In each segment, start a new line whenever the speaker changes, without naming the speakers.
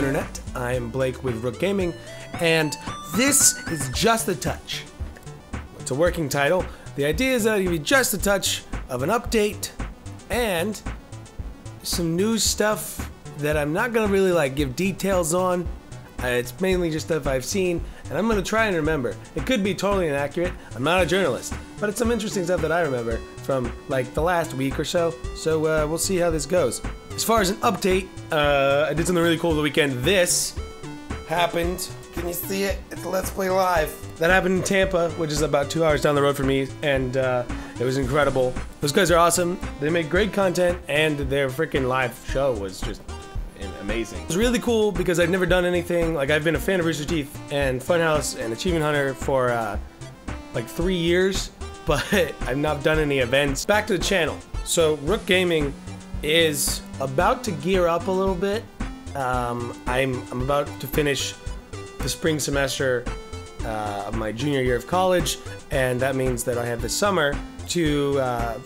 Internet. I'm Blake with Rook Gaming, and this is Just a Touch. It's a working title. The idea is that it'll be just a touch of an update and some news stuff that I'm not gonna really give details on. It's mainly just stuff I've seen, and I'm gonna try and remember. It could be totally inaccurate. I'm not a journalist, but it's some interesting stuff that I remember from the last week or so. So we'll see how this goes. As far as an update, I did something really cool the weekend. This happened. Can you see it? It's Let's Play Live. That happened in Tampa, which is about 2 hours down the road from me, and it was incredible. Those guys are awesome. They make great content, and their freaking live show was just amazing. It was really cool because I'd never done anything. I've been a fan of Rooster Teeth and Funhouse and Achievement Hunter for 3 years, but I've not done any events. Back to the channel. So Rook Gaming is about to gear up a little bit. I'm about to finish the spring semester of my junior year of college, and that means that I have the summer to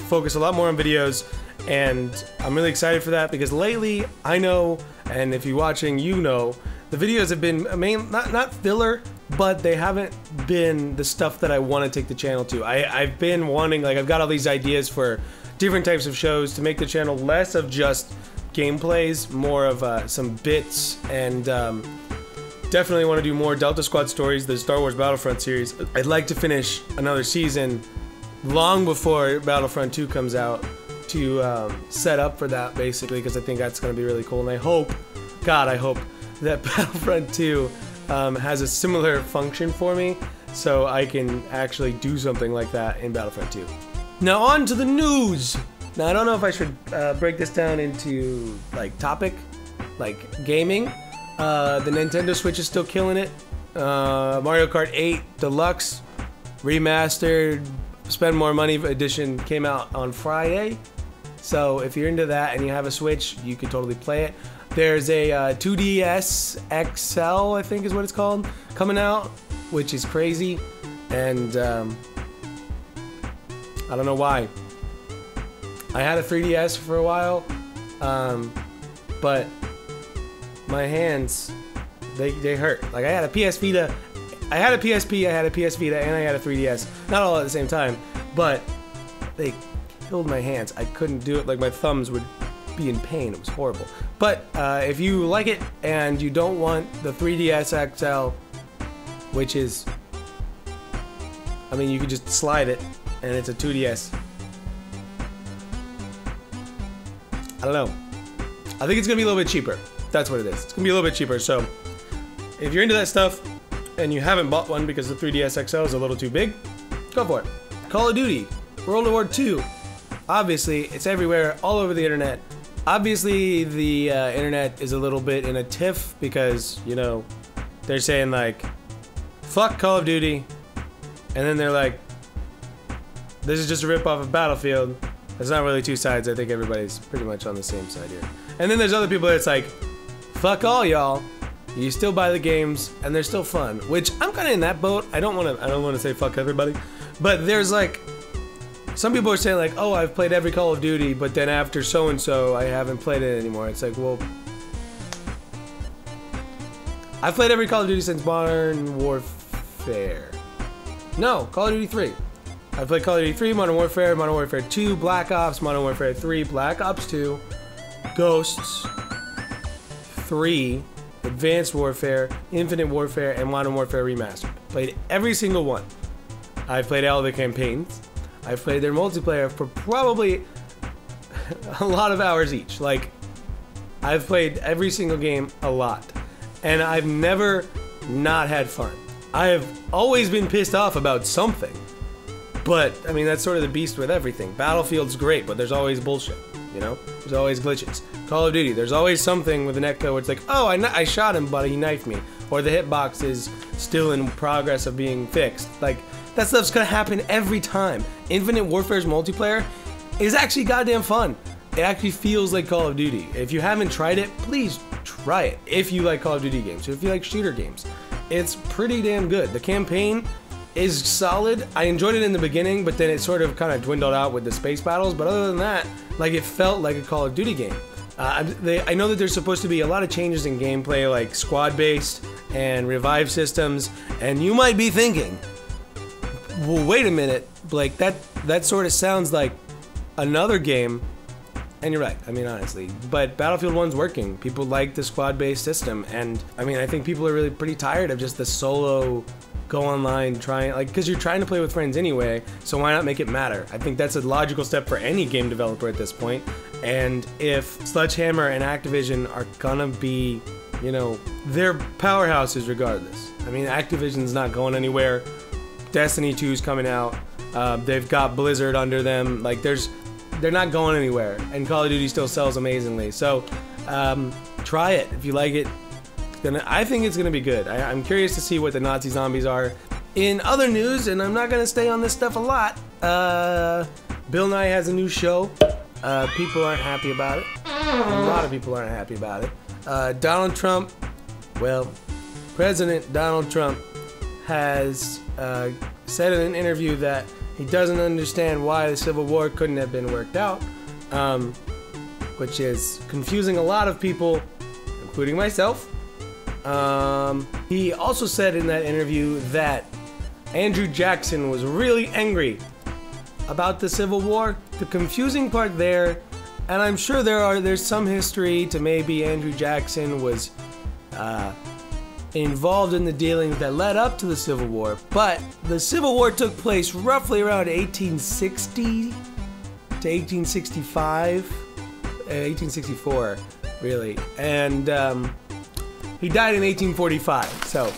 focus a lot more on videos, and I'm really excited for that because lately, I know, and if you're watching, you know, the videos have been not filler, but they haven't been the stuff that I want to take the channel to. I've been wanting, I've got all these ideas for different types of shows to make the channel less of just gameplays, more of some bits, and definitely want to do more Delta Squad stories, the Star Wars Battlefront series. I'd like to finish another season long before Battlefront 2 comes out to set up for that, basically, because I think that's going to be really cool, and I hope, God, I hope that Battlefront 2 has a similar function for me, so I can actually do something like that in Battlefront 2. Now on to the news! Now I don't know if I should break this down into topic, gaming. The Nintendo Switch is still killing it. Mario Kart 8 Deluxe Remastered Spend More Money edition came out on Friday. So if you're into that and you have a Switch, you can totally play it. There's a 2DS XL, I think is what it's called, coming out, which is crazy. And I don't know why. I had a 3DS for a while, but my hands, they hurt. I had a PS Vita, I had a PSP, I had a PS Vita, and I had a 3DS. Not all at the same time, but they killed my hands. I couldn't do it. My thumbs would be in pain. It was horrible. But if you like it and you don't want the 3DS XL, which is, you could just slide it, and it's a 2DS. I don't know. I think it's gonna be a little bit cheaper. That's what it is. It's gonna be a little bit cheaper. So if you're into that stuff and you haven't bought one because the 3DS XL is a little too big, go for it. Call of Duty, World War II. Obviously, it's everywhere, all over the internet. Obviously, the internet is a little bit in a tiff because, they're saying fuck Call of Duty, and then they're like, this is just a ripoff of Battlefield. There's not really two sides. I think everybody's pretty much on the same side here. And then there's other people that's fuck all y'all. You still buy the games and they're still fun, which I'm kind of in that boat. I don't want to say fuck everybody, but there's some people are saying oh, I've played every Call of Duty, but then after so and so, I haven't played it anymore. It's well, I've played every Call of Duty since Modern Warfare. No, Call of Duty 3. I've played Call of Duty 3, Modern Warfare 2, Black Ops, Modern Warfare 3, Black Ops 2, Ghosts 3, Advanced Warfare, Infinite Warfare, and Modern Warfare Remastered. Played every single one. I've played all the campaigns. I've played their multiplayer for probably a lot of hours each. I've played every single game a lot. And I've never not had fun. I have always been pissed off about something. But, that's sort of the beast with everything. Battlefield's great, but there's always bullshit, There's always glitches. Call of Duty, there's always something with an echo where it's oh, I shot him, but he knifed me. Or the hitbox is still in progress of being fixed. That stuff's gonna happen every time. Infinite Warfare's multiplayer is actually goddamn fun. It actually feels like Call of Duty. If you haven't tried it, please try it. If you like Call of Duty games, or if you like shooter games. It's pretty damn good. The campaign is solid. I enjoyed it in the beginning, but then it sort of kind of dwindled out with the space battles. But other than that, it felt like a Call of Duty game. I know that there's supposed to be a lot of changes in gameplay, like squad-based and revive systems, and you might be thinking, well, wait a minute, Blake, that sort of sounds like another game. And you're right, I mean, honestly. But Battlefield 1's working. People like the squad-based system, and I mean, I think people are really pretty tired of just the solo go online trying, like, because you're trying to play with friends anyway, so why not make it matter? I think that's a logical step for any game developer at this point. And if Sledgehammer and Activision are gonna be, you know, they're powerhouses regardless. I mean, Activision's not going anywhere. Destiny 2's coming out. They've got Blizzard under them. Like, they're not going anywhere, and Call of Duty still sells amazingly. So, try it if you like it. I think it's gonna be good. I'm curious to see what the Nazi zombies are. In other news, and I'm not gonna stay on this stuff a lot, Bill Nye has a new show. People aren't happy about it. A lot of people aren't happy about it. Donald Trump, well, President Donald Trump has said in an interview that he doesn't understand why the Civil War couldn't have been worked out, which is confusing a lot of people, including myself. He also said in that interview that Andrew Jackson was really angry about the Civil War. The confusing part there, and I'm sure there's some history to maybe Andrew Jackson was involved in the dealings that led up to the Civil War, but the Civil War took place roughly around 1860 to 1865, 1864, really, and he died in 1845, so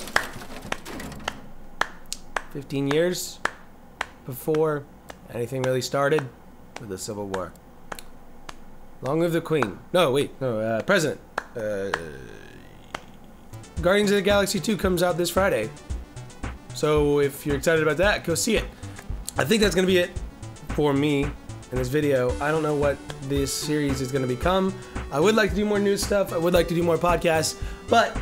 15 years before anything really started with the Civil War. Long live the Queen. No, wait, no, President. Guardians of the Galaxy 2 comes out this Friday. So if you're excited about that, go see it. I think that's gonna be it for me in this video. I don't know what this series is gonna become. I would like to do more news stuff. I would like to do more podcasts, but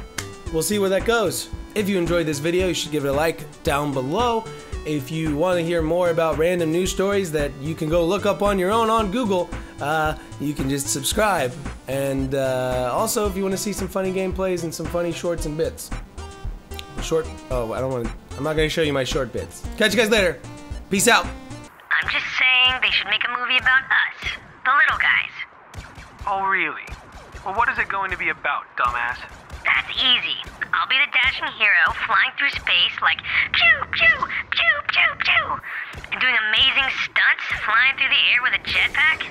we'll see where that goes. If you enjoyed this video, you should give it a like down below. If you want to hear more about random news stories that you can go look up on your own on Google, you can just subscribe. And also, if you want to see some funny gameplays and some funny shorts and bits. I'm not going to show you my short bits. Catch you guys later. Peace out.
I'm just saying they should make a movie about us, the little guys.
Oh, really? Well, what is it going to be about, dumbass?
That's easy. I'll be the dashing hero flying through space like pew, pew, pew, pew, pew, and doing amazing stunts flying through the air with a jetpack.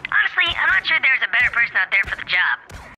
Honestly, I'm not sure there's a better person out there for the job.